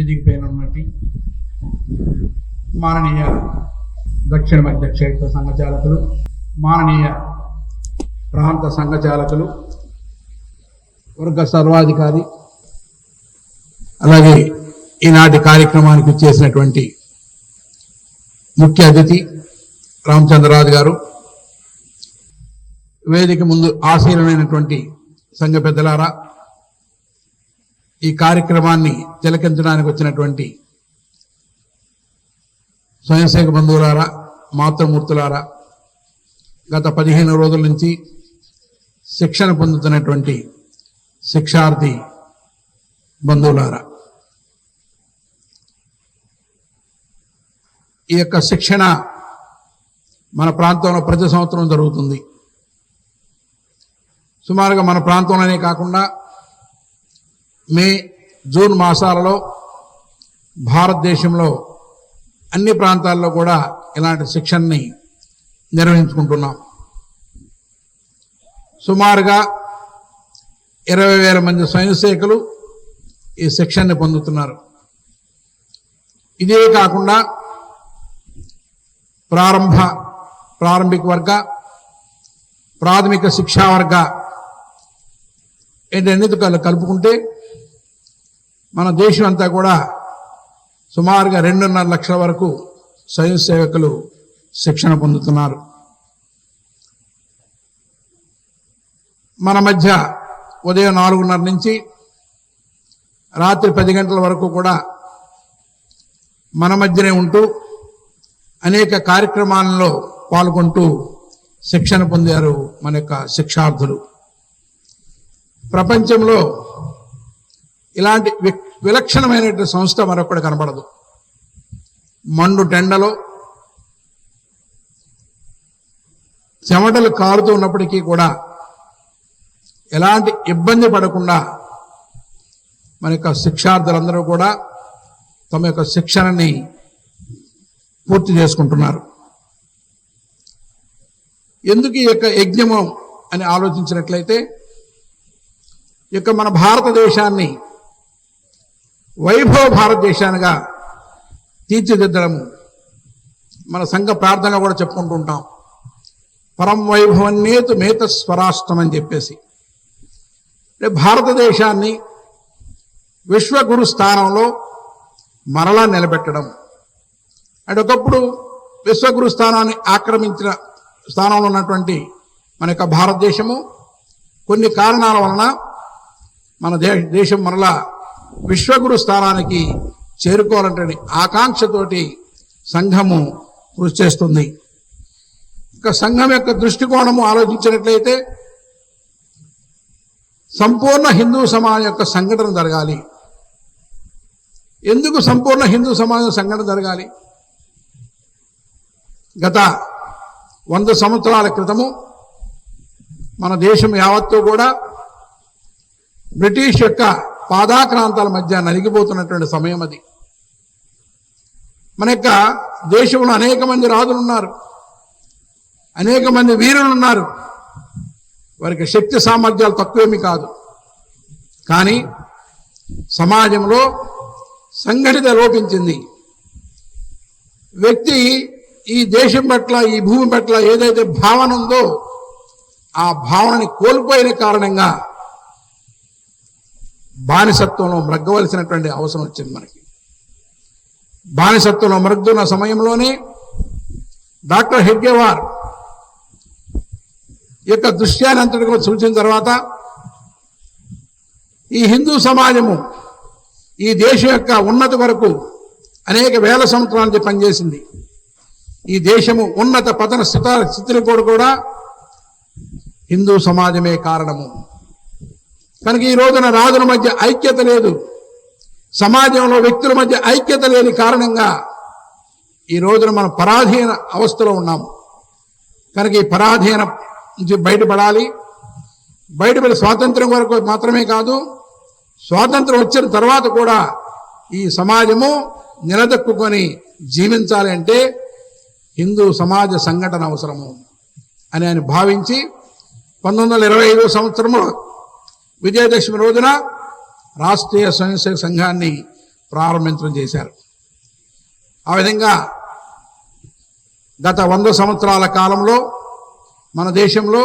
వేదిక పైన ఉన్నట్టు మాననీయ దక్షిణ మధ్య క్షేత్ర సంఘచాలకులు, మాననీయ ప్రాంత సంఘచాలకులు, వర్గ సర్వాధికారి, అలాగే ఈనాటి కార్యక్రమానికి చేసినటువంటి ముఖ్య అతిథి రామచంద్రరాజు గారు, వేదిక ముందు ఆసీనులైనటువంటి సంఘ పెద్దలారా, ఈ కార్యక్రమాన్ని తిలకించడానికి వచ్చినటువంటి స్వయంసేవక బంధువులారా, మాతృమూర్తులారా, గత 15 రోజుల నుంచి శిక్షణ పొందుతున్నటువంటి శిక్షార్థి బంధువులారా, ఈ యొక్క శిక్షణ మన ప్రాంతంలో ప్రతి సంవత్సరం జరుగుతుంది. సుమారుగా మన ప్రాంతంలోనే కాకుండా మే, జూన్ మాసాలలో భారతదేశంలో అన్ని ప్రాంతాల్లో కూడా ఇలాంటి శిక్షణని నిర్వహించుకుంటున్నాం. సుమారుగా 20,000 మంది స్వయం సేవకులు ఈ శిక్షణని పొందుతున్నారు. ఇదే కాకుండా ప్రారంభిక వర్గ, ప్రాథమిక శిక్షా వర్గ ఏంటన్నిటి కలుపుకుంటే మన దేశం అంతా కూడా సుమారుగా 2.5 లక్షల వరకు స్వయం సేవకులు శిక్షణ పొందుతున్నారు. మన మధ్య ఉదయం 4:30 నుంచి రాత్రి 10 గంటల వరకు కూడా మన మధ్యనే ఉంటూ అనేక కార్యక్రమాలలో పాల్గొంటూ శిక్షణ పొందారు మన యొక్క శిక్షార్థులు. ప్రపంచంలో ఇలాంటి విలక్షణమైనటువంటి సంస్థ మరొకటి కనబడదు. మండు టెండలో చెమటలు కారుతూ ఉన్నప్పటికీ కూడా ఎలాంటి ఇబ్బంది పడకుండా మన యొక్క శిక్షార్థులందరూ కూడా తమ యొక్క శిక్షణని పూర్తి చేసుకుంటున్నారు. ఎందుకు ఈ యొక్క యజ్ఞము అని ఆలోచించినట్లయితే, ఈ యొక్క మన భారతదేశాన్ని వైభవ భారతదేశానిగా తీర్చిదిద్దడము మన సంఘ ప్రార్థనలో కూడా చెప్పుకుంటూ ఉంటాం. పరం వైభవన్నేతు మేత స్వరాష్ట్రం అని చెప్పేసి భారతదేశాన్ని విశ్వగురు స్థానంలో మరలా నిలబెట్టడం. అంటే ఒకప్పుడు విశ్వగురు స్థానాన్ని ఆక్రమించిన స్థానంలో ఉన్నటువంటి మన యొక్క భారతదేశము కొన్ని కారణాల వలన మన దేశం మరలా విశ్వగురు స్థానానికి చేరుకోవాలంటే ఆకాంక్షతోటి సంఘము కృషి చేస్తుంది. ఇక సంఘం యొక్క దృష్టికోణము ఆలోచించినట్లయితే సంపూర్ణ హిందూ సమాజం యొక్క సంఘటన జరగాలి. ఎందుకు సంపూర్ణ హిందూ సమాజం సంఘటన జరగాలి? గత 100 సంవత్సరాల క్రితము మన దేశం యావత్తూ కూడా బ్రిటిష్ యొక్క పాదాక్రాంతాల మధ్య నలిగిపోతున్నటువంటి సమయం అది. మన యొక్క దేశంలో అనేక మంది రాజులు ఉన్నారు, అనేక మంది వీరులు ఉన్నారు. వారికి శక్తి సామర్థ్యాలు తక్కువేమీ కాదు. కానీ సమాజంలో సంఘటిత లోపించింది. వ్యక్తి ఈ దేశం పట్ల, ఈ భూమి పట్ల ఏదైతే భావన ఉందో ఆ భావనని కోల్పోయిన కారణంగా బానిసత్వంలో మ్రగ్గవలసినటువంటి అవసరం వచ్చింది మనకి. బానిసత్వంలో మ్రగ్గున్న సమయంలోనే డాక్టర్ హెడ్గేవార్ యొక్క దృశ్యాన్ని అంతటిగా సూచించిన తర్వాత ఈ హిందూ సమాజము ఈ దేశం యొక్క ఉన్నతి వరకు అనేక వేల సంవత్సరాల నుంచి పనిచేసింది. ఈ దేశము ఉన్నత పతన స్థితిని కూడా హిందూ సమాజమే కారణము. కనుక ఈ రోజున రాజుల మధ్య ఐక్యత లేదు, సమాజంలో వ్యక్తుల మధ్య ఐక్యత లేని కారణంగా ఈ రోజున మనం పరాధీన అవస్థలో ఉన్నాము. కనుక ఈ పరాధీన నుంచి బయటపడాలి. బయటపడి స్వాతంత్రం వరకు మాత్రమే కాదు, స్వాతంత్రం వచ్చిన తర్వాత కూడా ఈ సమాజము నిలదొక్కుని జీవించాలి అంటే హిందూ సమాజ సంఘటన అవసరము అని ఆయన భావించి 1925 సంవత్సరము విజయదశమి రోజున రాష్ట్రీయ స్వయంసేవక సంఘాన్ని ప్రారంభించడం చేశారు. ఆ విధంగా గత 100 సంవత్సరాల కాలంలో మన దేశంలో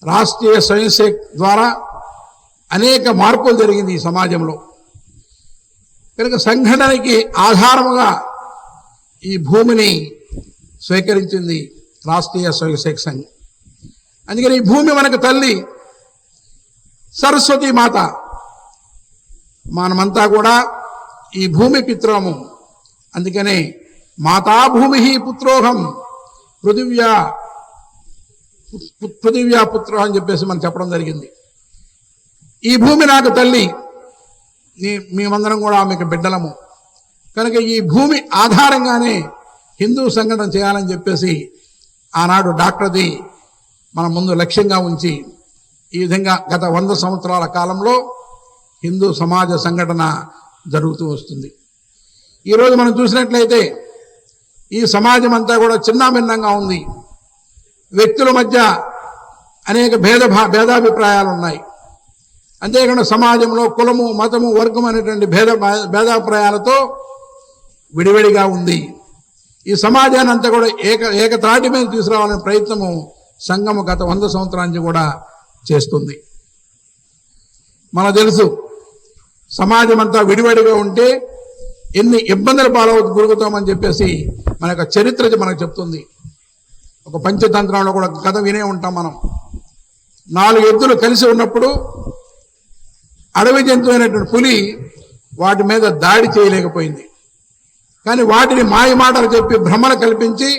రాష్ట్రీయ స్వయం సేవక్ ద్వారా అనేక మార్పులు జరిగింది ఈ సమాజంలో. కనుక సంఘటనకి ఆధారముగా ఈ భూమిని స్వీకరించింది రాష్ట్రీయ స్వయం సేవక్ సంఘ్. అందుకని ఈ భూమి మనకు తల్లి సరస్వతి మాత. మనమంతా కూడా ఈ భూమి పిత్రము. అందుకనే మాతా భూమి పుత్రోహం పృథివ్యా పుత్ర అని చెప్పేసి మనం చెప్పడం జరిగింది. ఈ భూమి నాకు తల్లి, మేమందరం కూడా ఆమెకు బిడ్డలము. కనుక ఈ భూమి ఆధారంగానే హిందూ సంఘటన చేయాలని చెప్పేసి ఆనాడు డాక్టర్ది మన ముందు లక్ష్యంగా ఉంచి ఈ విధంగా గత 100 సంవత్సరాల కాలంలో హిందూ సమాజ సంఘటన జరుగుతూ వస్తుంది. ఈరోజు మనం చూసినట్లయితే ఈ సమాజం అంతా కూడా చిన్నాభిన్నంగా ఉంది. వ్యక్తుల మధ్య అనేక భేదాభిప్రాయాలు ఉన్నాయి. అంతేకాకుండా సమాజంలో కులము, మతము, వర్గం అనేటువంటి భేదాభిప్రాయాలతో విడివిడిగా ఉంది. ఈ సమాజాన్ని అంతా కూడా ఏకత్రాటి మీద తీసుకురావాలనే ప్రయత్నము సంఘము గత 100 సంవత్సరాల నుంచి కూడా చేస్తుంది. మనకు తెలుసు సమాజం అంతా విడివడిగా ఉంటే ఎన్ని ఇబ్బందులు గురుగుతామని చెప్పేసి మన యొక్క చరిత్ర మనకు చెప్తుంది. ఒక పంచతంత్రంలో కూడా కథ వినే ఉంటాం మనం. 4 ఎద్దులు కలిసి ఉన్నప్పుడు అడవి జంతువు అయినటువంటి పులి వాటి మీద దాడి చేయలేకపోయింది. కానీ వాటిని మాయ మాటలు చెప్పి భ్రమను కల్పించి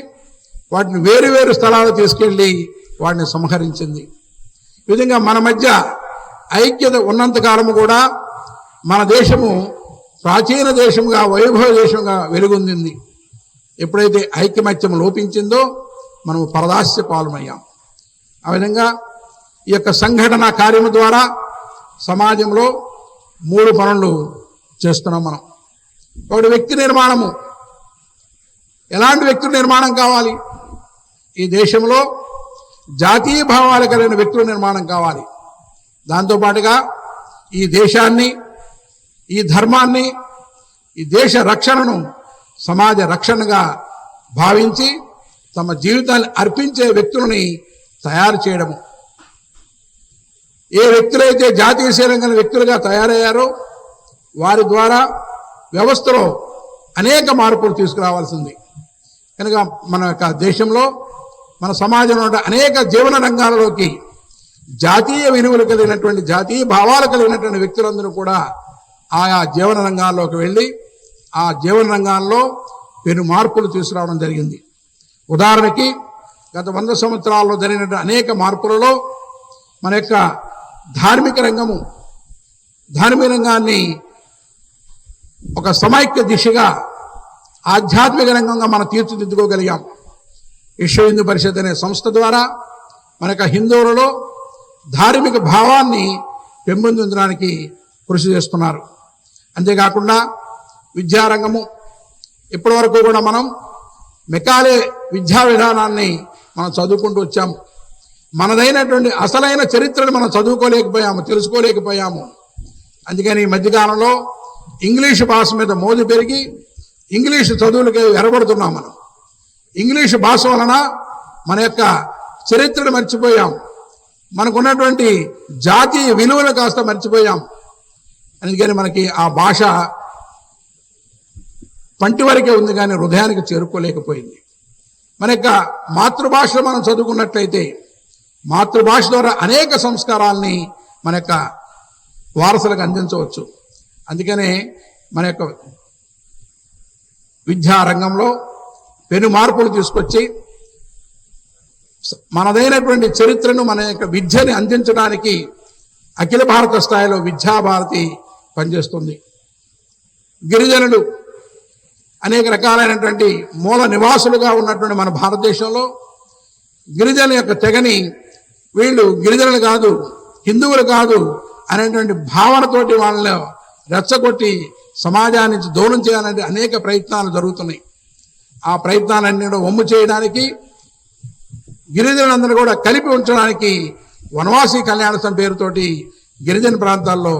వాటిని వేరు వేరు స్థలాలు తీసుకెళ్లి వాటిని సంహరించింది. ఈ విధంగా మన మధ్య ఐక్యత ఉన్నంతకాలము కూడా మన దేశము ప్రాచీన దేశంగా, వైభవ దేశంగా వెలుగొందింది. ఎప్పుడైతే ఐక్యమత్యం లోపించిందో మనము పరదాస్య పాలమయ్యాం. ఆ విధంగా ఈ యొక్క సంఘటన కార్యము ద్వారా సమాజంలో 3 పనులు చేస్తున్నాం మనం. ఒకటి వ్యక్తి నిర్మాణము. ఎలాంటి వ్యక్తుల నిర్మాణం కావాలి? ఈ దేశంలో జాతీయ భావాలు కలిగిన వ్యక్తుల నిర్మాణం కావాలి. దాంతోపాటుగా ఈ దేశాన్ని, ఈ ధర్మాన్ని, ఈ దేశ రక్షణను సమాజ రక్షణగా భావించి తమ జీవితాన్ని అర్పించే వ్యక్తులని తయారు చేయడము. ఏ వ్యక్తులైతే జాతీయశీలం కలిగిన వ్యక్తులుగా తయారయ్యారో వారి ద్వారా వ్యవస్థలో అనేక మార్పులు తీసుకురావాల్సింది. కనుక మన యొక్క దేశంలో, మన సమాజంలో అనేక జీవన రంగాలలోకి జాతీయ విలువలు కలిగినటువంటి, జాతీయ భావాలు కలిగినటువంటి వ్యక్తులందరూ కూడా ఆయా జీవన రంగాల్లోకి వెళ్ళి ఆ జీవన రంగాల్లో పెను మార్పులు తీసుకురావడం జరిగింది. ఉదాహరణకి గత 100 సంవత్సరాల్లో జరిగిన అనేక మార్పులలో మన యొక్క ధార్మిక రంగాన్ని ఒక సమైక్య దిశగా, ఆధ్యాత్మిక రంగంగా మనం తీర్చిదిద్దుకోగలిగాం. విశ్వ హిందూ పరిషత్ అనే సంస్థ ద్వారా మన యొక్క హిందువులలో ధార్మిక భావాన్ని పెంపొందించడానికి కృషి చేస్తున్నారు. అంతేకాకుండా విద్యారంగము, ఇప్పటి వరకు కూడా మనం మెకాలే విద్యా విధానాన్ని మనం చదువుకుంటూ వచ్చాము. మనదైనటువంటి అసలైన చరిత్రను మనం చదువుకోలేకపోయాము, తెలుసుకోలేకపోయాము. అందుకని ఈ మధ్యకాలంలో ఇంగ్లీషు భాష మీద మోజు పెరిగి ఇంగ్లీషు చదువులకి ఎరబడుతున్నాం. మనం ఇంగ్లీషు భాష వలన మన యొక్క చరిత్రను మర్చిపోయాం. మనకున్నటువంటి జాతీయ విలువలు కాస్త మర్చిపోయాం. అందుకని మనకి ఆ భాష పంటి వరకే ఉంది, కానీ హృదయానికి చేరుకోలేకపోయింది. మన యొక్క మాతృభాషలో మనం చదువుకున్నట్లయితే మాతృభాష ద్వారా అనేక సంస్కారాల్ని మన యొక్క వారసులకు అందించవచ్చు. అందుకనే మన యొక్క విద్యారంగంలో పెను మార్పులు తీసుకొచ్చి మనదైనటువంటి చరిత్రను, మన యొక్క విద్యని అందించడానికి అఖిల భారత స్థాయిలో విద్యాభారతి పనిచేస్తుంది. గిరిజనులు అనేక రకాలైనటువంటి మూల నివాసులుగా ఉన్నటువంటి మన భారతదేశంలో గిరిజనుల యొక్క తెగని వీళ్ళు గిరిజనులు కాదు, హిందువులు కాదు అనేటువంటి భావనతోటి వాళ్ళని రెచ్చగొట్టి సమాజాన్ని దూరం చేయాలంటే అనేక ప్రయత్నాలు జరుగుతున్నాయి. ఆ ప్రయత్నాలన్నీ కూడా వమ్ము చేయడానికి, గిరిజనులందరూ కూడా కలిపి ఉంచడానికి వనవాసీ కళ్యాణ సంఘం పేరుతోటి గిరిజన ప్రాంతాల్లో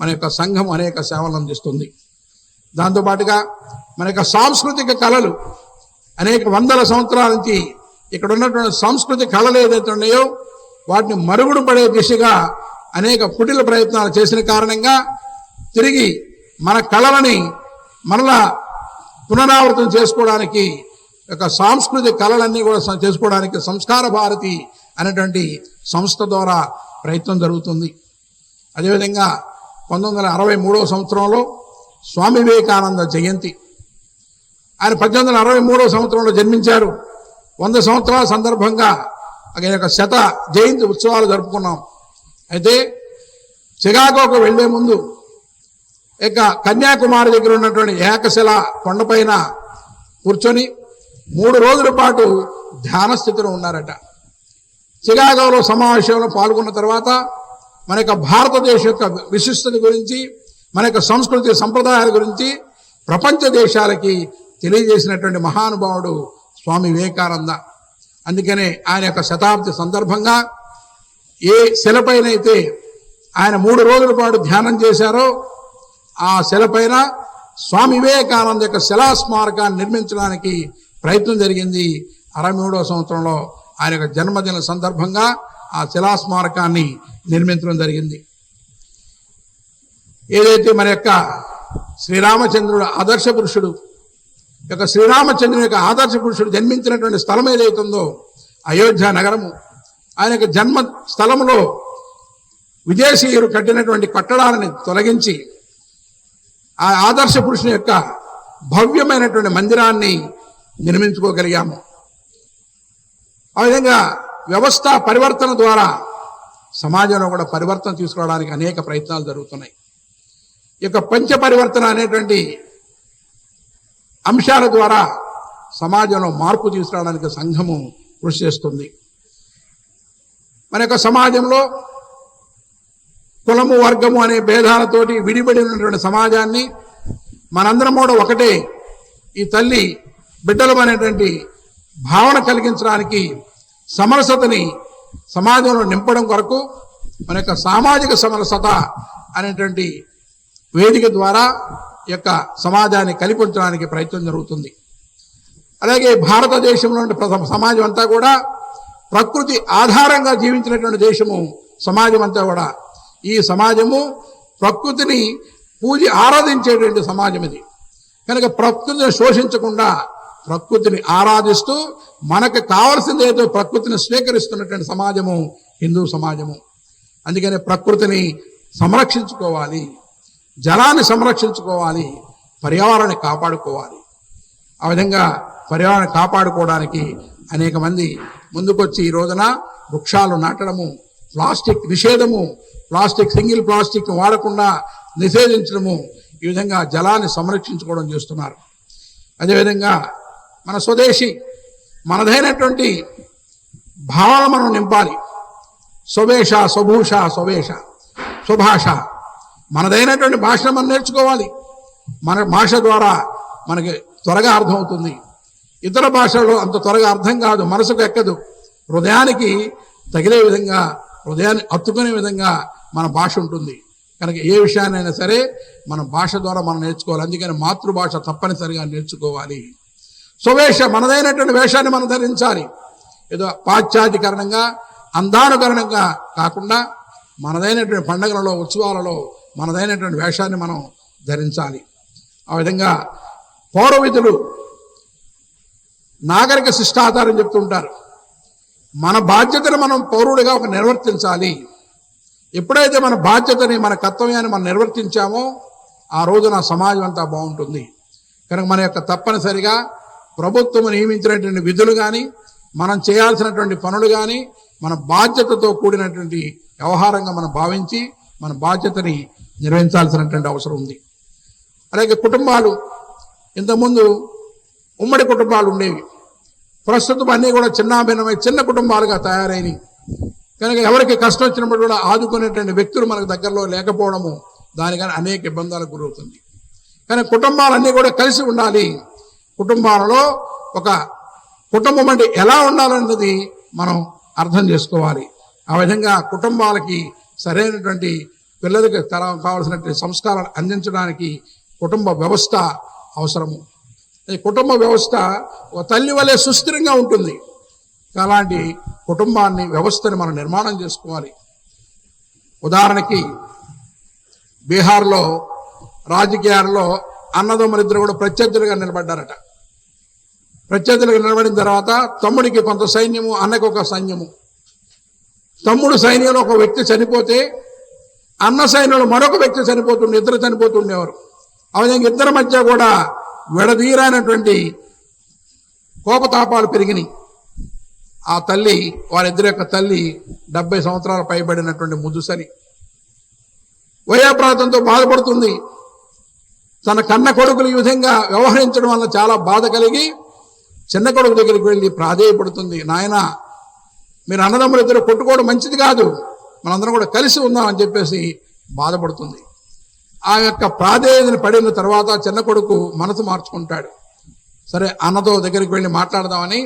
మన యొక్క సంఘం అనేక సేవలు అందిస్తుంది. దాంతోపాటుగా మన యొక్క సాంస్కృతిక కళలు అనేక వందల సంవత్సరాల నుంచి ఇక్కడ ఉన్నటువంటి సాంస్కృతిక కళలు ఏదైతే ఉన్నాయో వాటిని మరుగుడు పడే దిశగా అనేక కుటిల ప్రయత్నాలు చేసిన కారణంగా తిరిగి మన కళలని మరలా పునరావృతం చేసుకోవడానికి ఒక సాంస్కృతిక కళలన్నీ కూడా చేసుకోవడానికి సంస్కార భారతి అనేటువంటి సంస్థ ద్వారా ప్రయత్నం జరుగుతుంది. అదేవిధంగా 1963 సంవత్సరంలో స్వామి వివేకానంద జయంతి, ఆయన 1863 సంవత్సరంలో జన్మించారు. 100 సంవత్సరాల సందర్భంగా ఆయన యొక్క శత జయంతి ఉత్సవాలు జరుపుకున్నాం. అయితే చికాగోకు వెళ్లే ముందు ఇక కన్యాకుమారి దగ్గర ఉన్నటువంటి ఏకశిల కొండపైన కూర్చొని 3 రోజుల పాటు ధ్యాన స్థితిలో ఉన్నారట. చికాగోలో సమావేశంలో పాల్గొన్న తర్వాత మన యొక్క భారతదేశం యొక్క విశిష్టత గురించి, మన యొక్క సంస్కృతి సంప్రదాయాల గురించి ప్రపంచ దేశాలకి తెలియజేసినటువంటి మహానుభావుడు స్వామి వివేకానంద. అందుకనే ఆయన యొక్క శతాబ్ది సందర్భంగా ఏ శిలపైనైతే ఆయన 3 రోజుల పాటు ధ్యానం చేశారో ఆ శిలపైన స్వామి వివేకానంద యొక్క శిలా స్మారకాన్ని నిర్మించడానికి ప్రయత్నం జరిగింది. 63వ సంవత్సరంలో ఆయన యొక్క జన్మదిన సందర్భంగా ఆ శిలా స్మారకాన్ని నిర్మించడం జరిగింది. ఏదైతే మన యొక్క శ్రీరామచంద్రుడు ఆదర్శ పురుషుడు యొక్క శ్రీరామచంద్రుని యొక్క ఆదర్శ పురుషుడు జన్మించినటువంటి స్థలం ఏదైతుందో అయోధ్య నగరము, ఆయన యొక్క జన్మ స్థలంలో విదేశీయులు కట్టినటువంటి కట్టడాలను తొలగించి ఆ ఆదర్శ పురుషుని యొక్క భవ్యమైనటువంటి మందిరాన్ని నిర్మించుకోగలిగాము. ఆ విధంగా వ్యవస్థ పరివర్తన ద్వారా సమాజంలో కూడా పరివర్తన తీసుకురావడానికి అనేక ప్రయత్నాలు జరుగుతున్నాయి. ఈ యొక్క పంచ పరివర్తన అనేటువంటి అంశాల ద్వారా సమాజంలో మార్పు తీసుకురావడానికి సంఘము కృషి చేస్తుంది. మన యొక్క సమాజంలో కులము వర్గము అనే భేదాలతోటి విడిపడి ఉన్నటువంటి సమాజాన్ని మనందరం కూడా ఒకటే ఈ తల్లి బిడ్డలం అనేటువంటి భావన కలిగించడానికి, సమరసతని సమాజంలో నింపడం కొరకు మన యొక్క సామాజిక సమరసత అనేటువంటి వేదిక ద్వారా ఈ యొక్క సమాజాన్ని కలిపించడానికి ప్రయత్నం జరుగుతుంది. అలాగే భారతదేశంలో సమాజం అంతా కూడా ప్రకృతి ఆధారంగా జీవించినటువంటి దేశము సమాజం అంతా కూడా. ఈ సమాజము ప్రకృతిని ఆరాధించేటువంటి సమాజం ఇది. కనుక ప్రకృతిని శోషించకుండా ప్రకృతిని ఆరాధిస్తూ మనకు కావలసింది ఏదో ప్రకృతిని స్వీకరిస్తున్నటువంటి సమాజము హిందూ సమాజము. అందుకని ప్రకృతిని సంరక్షించుకోవాలి, జలాన్ని సంరక్షించుకోవాలి, పర్యావరణాన్ని కాపాడుకోవాలి. ఆ విధంగా పర్యావరణాన్ని కాపాడుకోవడానికి అనేక మంది ముందుకొచ్చి ఈ రోజున వృక్షాలు నాటడము, ప్లాస్టిక్ నిషేధము, సింగిల్ ప్లాస్టిక్ వాడకుండా నిషేధించడము, ఈ విధంగా జలాన్ని సంరక్షించుకోవడం చేస్తున్నారు. అదేవిధంగా మన స్వదేశీ మనదైనటువంటి భావాలు మనం నింపాలి. స్వవేష స్వభూష స్వభాష, మనదైనటువంటి భాషను మనం నేర్చుకోవాలి. మన భాష ద్వారా మనకి త్వరగా అర్థమవుతుంది. ఇతర భాషల్లో అంత త్వరగా అర్థం కాదు, మనసుకు ఎక్కదు. హృదయానికి తగిలే విధంగా, హృదయాన్ని హత్తుకునే విధంగా మన భాష ఉంటుంది. కనుక ఏ విషయాన్నైనా సరే మన భాష ద్వారా మనం నేర్చుకోవాలి. అందుకని మాతృభాష తప్పనిసరిగా నేర్చుకోవాలి. స్వవేష, మనదైనటువంటి వేషాన్ని మనం ధరించాలి. ఏదో పాశ్చాత్యకరణంగా అందానుకరణంగా కాకుండా మనదైనటువంటి పండుగలలో ఉత్సవాలలో మనదైనటువంటి వేషాన్ని మనం ధరించాలి. ఆ విధంగా పౌరవిధులు నాగరిక శిష్టాచారం చెప్తుంటారు. మన బాధ్యతను మనం పౌరుడిగా నిర్వర్తించాలి. ఎప్పుడైతే మన బాధ్యతని, మన కర్తవ్యాన్ని మనం నిర్వర్తించామో ఆ రోజున సమాజం అంతా బాగుంటుంది. కనుక మన యొక్క తప్పనిసరిగా ప్రభుత్వం నియమించినటువంటి విధులు కానీ, మనం చేయాల్సినటువంటి పనులు కానీ మన బాధ్యతతో కూడినటువంటి వ్యవహారంగా మనం భావించి మన బాధ్యతని నిర్వహించాల్సినటువంటి అవసరం ఉంది. అలాగే కుటుంబాలు, ఇంతకుముందు ఉమ్మడి కుటుంబాలు ఉండేవి. ప్రస్తుతం అన్నీ కూడా చిన్నాభిన్నమై చిన్న కుటుంబాలుగా తయారైనవి. కనుక ఎవరికి కష్టం వచ్చినప్పుడు కూడా ఆదుకునేటువంటి వ్యక్తులు మనకు దగ్గరలో లేకపోవడము దానికని అనేక ఇబ్బందులకు గురవుతుంది. కానీ కుటుంబాలన్నీ కూడా కలిసి ఉండాలి. కుటుంబాలలో ఒక కుటుంబం అంటే ఎలా ఉండాలన్నది మనం అర్థం చేసుకోవాలి. ఆ విధంగా కుటుంబాలకి సరైనటువంటి పిల్లలకి కావాల్సినటువంటి సంస్కారాలు అందించడానికి కుటుంబ వ్యవస్థ అవసరము. ఈ కుటుంబ వ్యవస్థ ఒక తల్లి వలె సుస్థిరంగా ఉంటుంది. అలాంటి కుటుంబాన్ని వ్యవస్థని మనం నిర్మాణం చేసుకోవాలి. ఉదాహరణకి బీహార్లో రాజకీయాల్లో అన్నదమ్ములిద్దరు కూడా ప్రత్యర్థులుగా నిలబడ్డారట. ప్రత్యర్థులుగా నిలబడిన తర్వాత తమ్ముడికి కొంత సైన్యము, అన్నకి ఒక సైన్యము. తమ్ముడు సైన్యంలో ఒక వ్యక్తి చనిపోతే అన్న సైన్యంలో మరొక వ్యక్తి చనిపోతుండే, ఇద్దరు చనిపోతుండేవారు. ఆ విధంగా ఇద్దరి మధ్య కూడా విడదీరైనటువంటి కోపతాపాలు పెరిగినాయి. ఆ తల్లి, వారిద్దరి యొక్క తల్లి 70 సంవత్సరాలు పైబడినటువంటి ముదుసలి వయోప్రాంతంతో బాధపడుతుంది. తన కన్న కొడుకులు ఈ విధంగా వ్యవహరించడం వల్ల చాలా బాధ కలిగి చిన్న కొడుకు దగ్గరికి వెళ్ళి ప్రాధేయపడుతుంది. నాయన, మీరు అన్నదమ్ములు ఇద్దరు కొట్టుకోవడం మంచిది కాదు, మనందరం కూడా కలిసి ఉందామని చెప్పేసి బాధపడుతుంది. ఆ యొక్క ప్రాధేయతను పడిన తర్వాత చిన్న కొడుకు మనసు మార్చుకుంటాడు. సరే, అన్నతో దగ్గరికి వెళ్ళి మాట్లాడదామని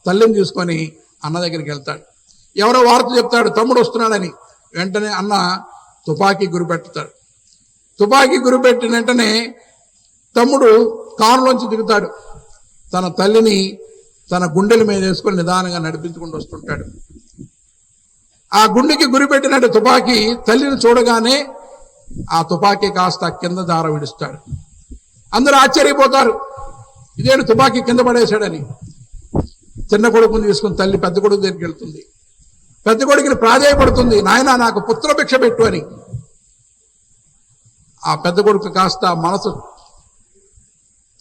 తల్లిని తీసుకొని అన్న దగ్గరికి వెళ్తాడు. ఎవరో వార్త చెప్తాడు తమ్ముడు వస్తున్నాడని. వెంటనే అన్న తుపాకీ గురిపెడతాడు. తుపాకీ గురిపెట్టిన వెంటనే తమ్ముడు కారులోంచి దిగుతాడు. తన తల్లిని తన గుండెల మీద వేసుకొని నిదానంగా నడిపించుకుంటూ వస్తుంటాడు. ఆ గుండెకి గురిపెట్టినట్టు తుపాకీ తల్లిని చూడగానే ఆ తుపాకీ కాస్త కింద దార విడుస్తాడు. అందరూ ఆశ్చర్యపోతారు, ఇదేంటి తుపాకీ కింద పడేశాడని. చిన్న కొడుకుని తీసుకుని తల్లి పెద్ద కొడుకు దగ్గరికి వెళ్తుంది. పెద్ద కొడుకుని ప్రాధేయపడుతుంది, నాయన నాకు పుత్రభిక్ష పెట్టు అని. ఆ పెద్ద కొడుకు కాస్త మనసు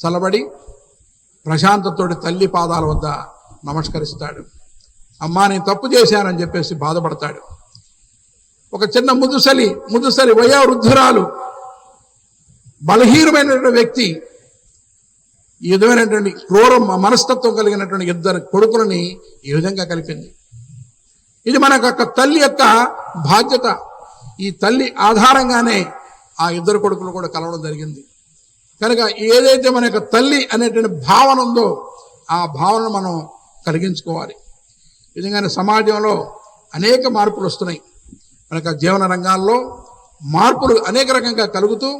చల్లబడి ప్రశాంతతోటి తల్లి పాదాల వద్ద నమస్కరిస్తాడు. అమ్మా, నేను తప్పు చేశానని చెప్పేసి బాధపడతాడు. ఒక చిన్న ముదుసలి వయోవృద్ధురాలు, బలహీనమైనటువంటి వ్యక్తి ఈ విధమైనటువంటి క్రూర మనస్తత్వం కలిగినటువంటి ఇద్దరు కొడుకులని ఈ విధంగా కలిపింది. ఇది మన యొక్క తల్లి యొక్క బాధ్యత. ఈ తల్లి ఆధారంగానే ఆ ఇద్దరు కొడుకులు కూడా కలవడం జరిగింది. కనుక ఏదైతే మన యొక్క తల్లి అనేటువంటి భావన ఉందో ఆ భావనను మనం కలిగించుకోవాలి. ఈ విధంగానే సమాజంలో అనేక మార్పులు వస్తున్నాయి. మన యొక్క జీవన రంగాల్లో మార్పులు అనేక రకంగా కలుగుతూ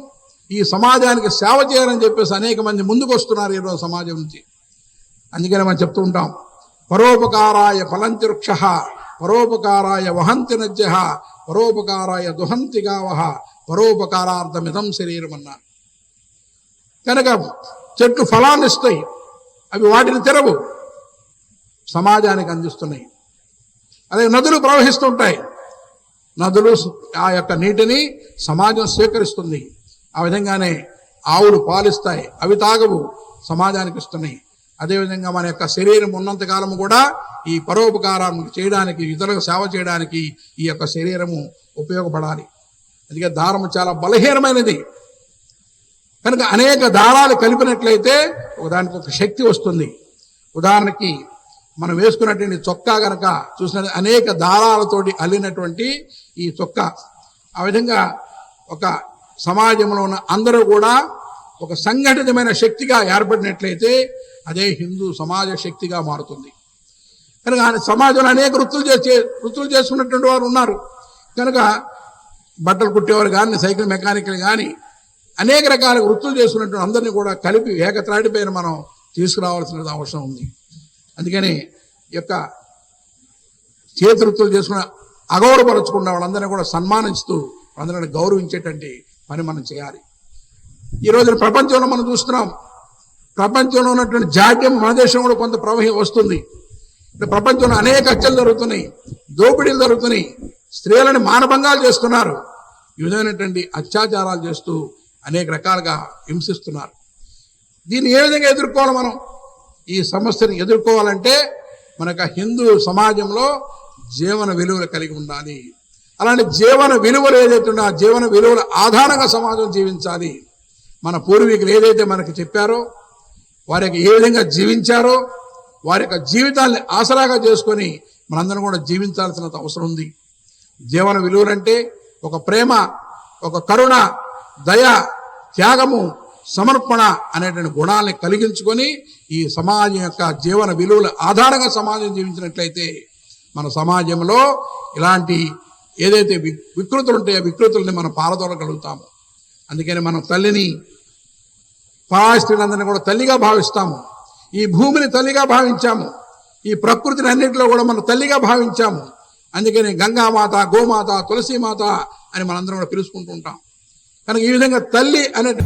ఈ సమాజానికి సేవ చేయాలని చెప్పేసి అనేక మంది ముందుకు వస్తున్నారు ఈరోజు సమాజం నుంచి. అందుకని మనం చెప్తూ ఉంటాం, పరోపకారాయ ఫలంతి వృక్ష, పరోపకారాయ వహంతి నజ్య, పరోపకారాయ దుహంతి గావః, పరోపకారార్థమిదం శరీరం అన్నారు. కనుక చెట్లు ఫలాన్ని ఇస్తాయి, అవి వాటిని తెరవు, సమాజానికి అందిస్తున్నాయి. అదే నదులు ప్రవహిస్తుంటాయి, నదులు ఆ యొక్క నీటిని సమాజం స్వీకరిస్తుంది. ఆ విధంగానే ఆవులు పాలిస్తాయి, అవి తాగవు, సమాజానికి ఇస్తున్నాయి. అదేవిధంగా మన యొక్క శరీరం ఉన్నంత కాలము కూడా ఈ పరోపకారం చేయడానికి, ఇతరులకు సేవ చేయడానికి ఈ యొక్క శరీరము ఉపయోగపడాలి. అందుకే దారము చాలా బలహీనమైనది. కనుక అనేక దారాలు కలిపినట్లయితే ఒకదానికి ఒక శక్తి వస్తుంది. ఉదాహరణకి మనం వేసుకున్నటువంటి చొక్కా గనక చూసిన అనేక దారాలతోటి అల్లినటువంటి ఈ చొక్కా, ఆ విధంగా ఒక సమాజంలో ఉన్న అందరూ కూడా ఒక సంఘటితమైన శక్తిగా ఏర్పడినట్లయితే అదే హిందూ సమాజ శక్తిగా మారుతుంది. కనుక సమాజంలో అనేక వృత్తులు చేసుకున్నటువంటి వారు ఉన్నారు. కనుక బట్టలు కుట్టేవారు కానీ, సైకిల్ మెకానికల్ కానీ, అనేక రకాల వృత్తులు చేసుకున్నటువంటి అందరినీ కూడా కలిపి ఏకత్రాటిపైన మనం తీసుకురావాల్సిన అవసరం ఉంది. అందుకని ఈ యొక్క చేతి వృత్తులు చేసుకున్న అగౌరవపరచకుండా వాళ్ళందరినీ కూడా సన్మానిస్తూ అందరిని గౌరవించేటువంటి పని మనం చేయాలి. ఈ రోజున ప్రపంచంలో మనం చూస్తున్నాం, ప్రపంచంలో ఉన్నటువంటి జాడ్యం మన దేశం కూడా కొంత ప్రవహం వస్తుంది. ప్రపంచంలో అనేక హత్యలు జరుగుతున్నాయి, దోపిడీలు జరుగుతున్నాయి, స్త్రీలను మానభంగాలు చేస్తున్నారు, ఈ విధమైనటువంటి అత్యాచారాలు చేస్తూ అనేక రకాలుగా హింసిస్తున్నారు. దీన్ని ఏ విధంగా ఎదుర్కోవాలి? మనం ఈ సమస్యను ఎదుర్కోవాలంటే మనకు హిందూ సమాజంలో జీవన విలువలు కలిగి ఉండాలి. అలాంటి జీవన విలువలు ఏదైతే ఉన్నా ఆ జీవన విలువల ఆధారంగా సమాజం జీవించాలి. మన పూర్వీకులు ఏదైతే మనకు చెప్పారో, వారికి ఏ విధంగా జీవించారో, వారి యొక్క జీవితాన్ని ఆసరాగా చేసుకొని మనందరం కూడా జీవించాల్సిన అవసరం ఉంది. జీవన విలువలంటే ఒక ప్రేమ, ఒక కరుణ, దయ, త్యాగము, సమర్పణ అనేటువంటి గుణాలని కలిగించుకొని ఈ సమాజం యొక్క జీవన విలువల ఆధారంగా సమాజం జీవించినట్లయితే మన సమాజంలో ఇలాంటి ఏదైతే వికృతులు ఉంటాయో వికృతుల్ని మనం పారదోలగలుగుతాము. అందుకని మనం తల్లిని పరాస్త్రీలందరినీ కూడా తల్లిగా భావిస్తాము. ఈ భూమిని తల్లిగా భావించాము. ఈ ప్రకృతిని అన్నింటిలో కూడా మనం తల్లిగా భావించాము. అందుకని గంగామాత, గోమాత, తులసీమాత అని మనందరం కూడా పిలుచుకుంటూ ఉంటాం. కనుక ఈ విధంగా తల్లి అనే